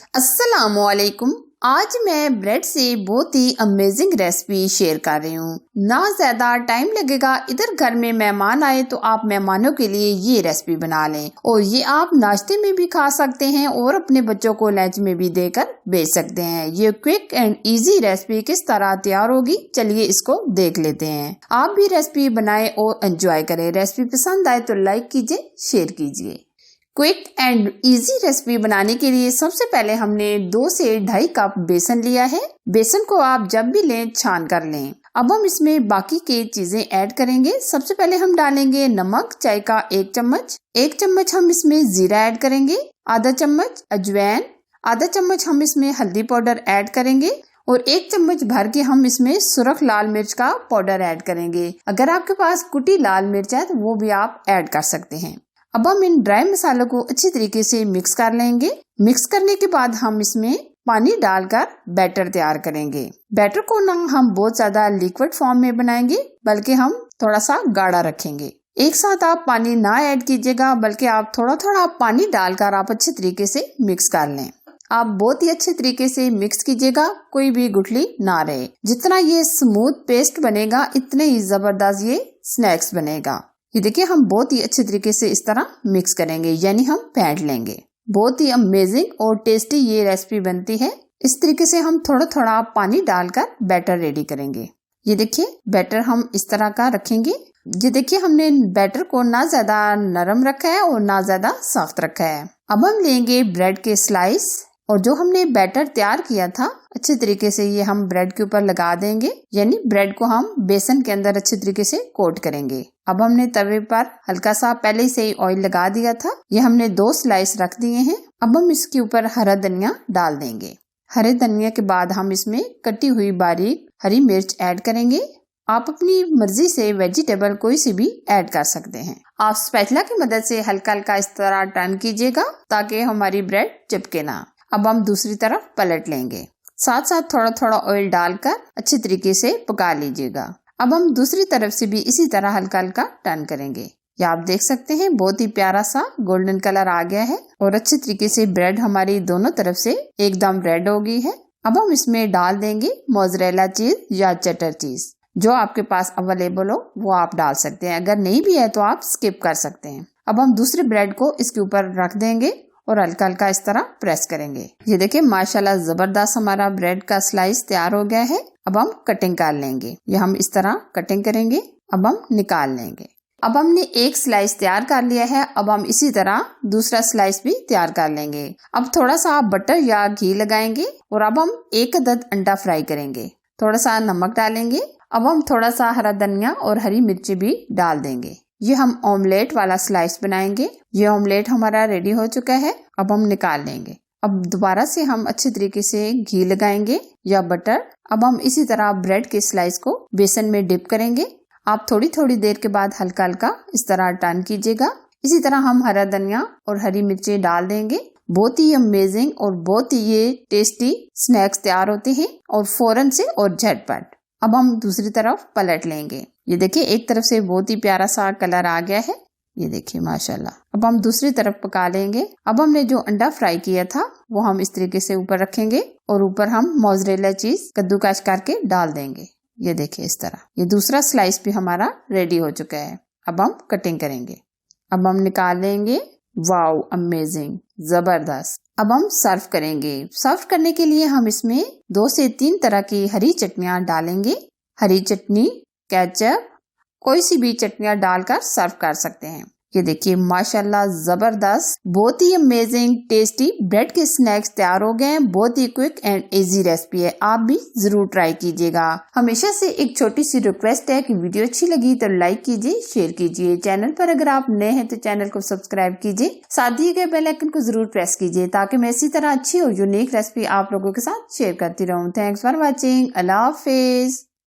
अस्सलामुअलैकुम। आज मैं ब्रेड से बहुत ही अमेजिंग रेसिपी शेयर कर रही हूँ। ना ज्यादा टाइम लगेगा। इधर घर में मेहमान आए तो आप मेहमानों के लिए ये रेसिपी बना लें और ये आप नाश्ते में भी खा सकते हैं और अपने बच्चों को लंच में भी देकर भेज सकते हैं। ये क्विक एंड इजी रेसिपी किस तरह तैयार होगी, चलिए इसको देख लेते हैं। आप भी रेसिपी बनाएं और एंजॉय करें। रेसिपी पसंद आए तो लाइक कीजिए, शेयर कीजिए। क्विक एंड इजी रेसिपी बनाने के लिए सबसे पहले हमने 2 से 2.5 कप बेसन लिया है। बेसन को आप जब भी लें छान कर लें। अब हम इसमें बाकी की चीजें ऐड करेंगे। सबसे पहले हम डालेंगे नमक चाय का 1 चम्मच। 1 चम्मच हम इसमें जीरा ऐड करेंगे। आधा चम्मच अजवाइन। आधा चम्मच हम इसमें हल्दी पाउडर ऐड करेंगे और 1 चम्मच भर के हम इसमें सुरख लाल मिर्च का पाउडर ऐड करेंगे। अगर आपके पास कुटी लाल मिर्च है तो वो भी आप ऐड कर सकते हैं। अब हम इन ड्राई मसालों को अच्छी तरीके से मिक्स कर लेंगे। मिक्स करने के बाद हम इसमें पानी डालकर बैटर तैयार करेंगे। बैटर को ना हम बहुत ज्यादा लिक्विड फॉर्म में बनाएंगे, बल्कि हम थोड़ा सा गाढ़ा रखेंगे। एक साथ आप पानी ना ऐड कीजिएगा, बल्कि आप थोड़ा थोड़ा पानी डालकर आप अच्छे तरीके से मिक्स कर लें। आप बहुत ही अच्छे तरीके से मिक्स कीजिएगा, कोई भी गुठली ना रहे। जितना ये स्मूथ पेस्ट बनेगा, इतने ही जबरदस्त ये स्नैक्स बनेगा। ये देखिए, हम बहुत ही अच्छे तरीके से इस तरह मिक्स करेंगे, यानी हम फेंट लेंगे। बहुत ही अमेजिंग और टेस्टी ये रेसिपी बनती है। इस तरीके से हम थोड़ा थोड़ा पानी डालकर बैटर रेडी करेंगे। ये देखिए, बैटर हम इस तरह का रखेंगे। ये देखिए, हमने बैटर को ना ज्यादा नरम रखा है और ना ज्यादा सॉफ्ट रखा है। अब हम लेंगे ब्रेड के स्लाइस और जो हमने बैटर तैयार किया था अच्छे तरीके से ये हम ब्रेड के ऊपर लगा देंगे, यानी ब्रेड को हम बेसन के अंदर अच्छे तरीके से कोट करेंगे। अब हमने तवे पर हल्का सा पहले से ही ऑयल लगा दिया था। ये हमने 2 स्लाइस रख दिए हैं। अब हम इसके ऊपर हरा धनिया डाल देंगे। हरे धनिया के बाद हम इसमें कटी हुई बारीक हरी मिर्च ऐड करेंगे। आप अपनी मर्जी से वेजिटेबल कोई सी भी ऐड कर सकते हैं। आप स्पैचुला की मदद से हल्का हल्का इस तरह टर्न कीजिएगा ताकि हमारी ब्रेड चिपके ना। अब हम दूसरी तरफ पलट लेंगे। साथ साथ थोड़ा थोड़ा ऑयल डालकर अच्छे तरीके से पका लीजिएगा। अब हम दूसरी तरफ से भी इसी तरह हल्का हल्का टर्न करेंगे। ये आप देख सकते हैं, बहुत ही प्यारा सा गोल्डन कलर आ गया है और अच्छे तरीके से ब्रेड हमारी दोनों तरफ से एकदम रेड हो गई है। अब हम इसमें डाल देंगे मोज़रेला चीज या चटर चीज। जो आपके पास अवेलेबल हो वो आप डाल सकते हैं, अगर नहीं भी है तो आप स्किप कर सकते हैं। अब हम दूसरे ब्रेड को इसके ऊपर रख देंगे और हल्का हल्का इस तरह प्रेस करेंगे। ये देखिए, माशाल्लाह जबरदस्त हमारा ब्रेड का स्लाइस तैयार हो गया है। अब हम कटिंग कर लेंगे। ये हम इस तरह कटिंग करेंगे। अब हम निकाल लेंगे। अब हमने 1 स्लाइस तैयार कर लिया है। अब हम इसी तरह दूसरा स्लाइस भी तैयार कर लेंगे। अब थोड़ा सा बटर या घी लगाएंगे और अब हम 1 अदद अंडा फ्राई करेंगे। थोड़ा सा नमक डालेंगे। अब हम थोड़ा सा हरा धनिया और हरी मिर्ची भी डाल देंगे। ये हम ऑमलेट वाला स्लाइस बनाएंगे। ये ऑमलेट हमारा रेडी हो चुका है। अब हम निकाल लेंगे। अब दोबारा से हम अच्छे तरीके से घी लगाएंगे या बटर। अब हम इसी तरह ब्रेड के स्लाइस को बेसन में डिप करेंगे। आप थोड़ी थोड़ी देर के बाद हल्का हल्का इस तरह टर्न कीजिएगा। इसी तरह हम हरा धनिया और हरी मिर्ची डाल देंगे। बहुत ही अमेजिंग और बहुत ही ये टेस्टी स्नैक्स तैयार होते हैं और फौरन से और झटपट। अब हम दूसरी तरफ पलट लेंगे। ये देखिए, एक तरफ से बहुत ही प्यारा सा कलर आ गया है। ये देखिए माशाल्लाह। अब हम दूसरी तरफ पका लेंगे। अब हमने जो अंडा फ्राई किया था वो हम इस तरीके से ऊपर रखेंगे और ऊपर हम मोज़रेला चीज कद्दूकस करके डाल देंगे। ये देखिए इस तरह। ये दूसरा स्लाइस भी हमारा रेडी हो चुका है। अब हम कटिंग करेंगे। अब हम निकाल लेंगे। वाओ, अमेजिंग, जबरदस्त। अब हम सर्व करेंगे। सर्व करने के लिए हम इसमें 2 से 3 तरह की हरी चटनियाँ डालेंगे। हरी चटनी, केचप, कोई सी भी चटनियाँ डालकर सर्व कर सकते हैं। ये देखिए माशाल्लाह जबरदस्त, बहुत ही अमेजिंग टेस्टी ब्रेड के स्नैक्स तैयार हो गए हैं। बहुत ही क्विक एंड इजी रेसिपी है, आप भी जरूर ट्राई कीजिएगा। हमेशा से एक छोटी सी रिक्वेस्ट है कि वीडियो अच्छी लगी तो लाइक कीजिए, शेयर कीजिए। चैनल पर अगर आप नए हैं तो चैनल को सब्सक्राइब कीजिए। साथ दिए गए बेल आइकन को जरूर प्रेस कीजिए ताकि मैं इसी तरह अच्छी और यूनिक रेसिपी आप लोगों के साथ शेयर करती रहूँ। Thanks for watching. Allah Hafiz.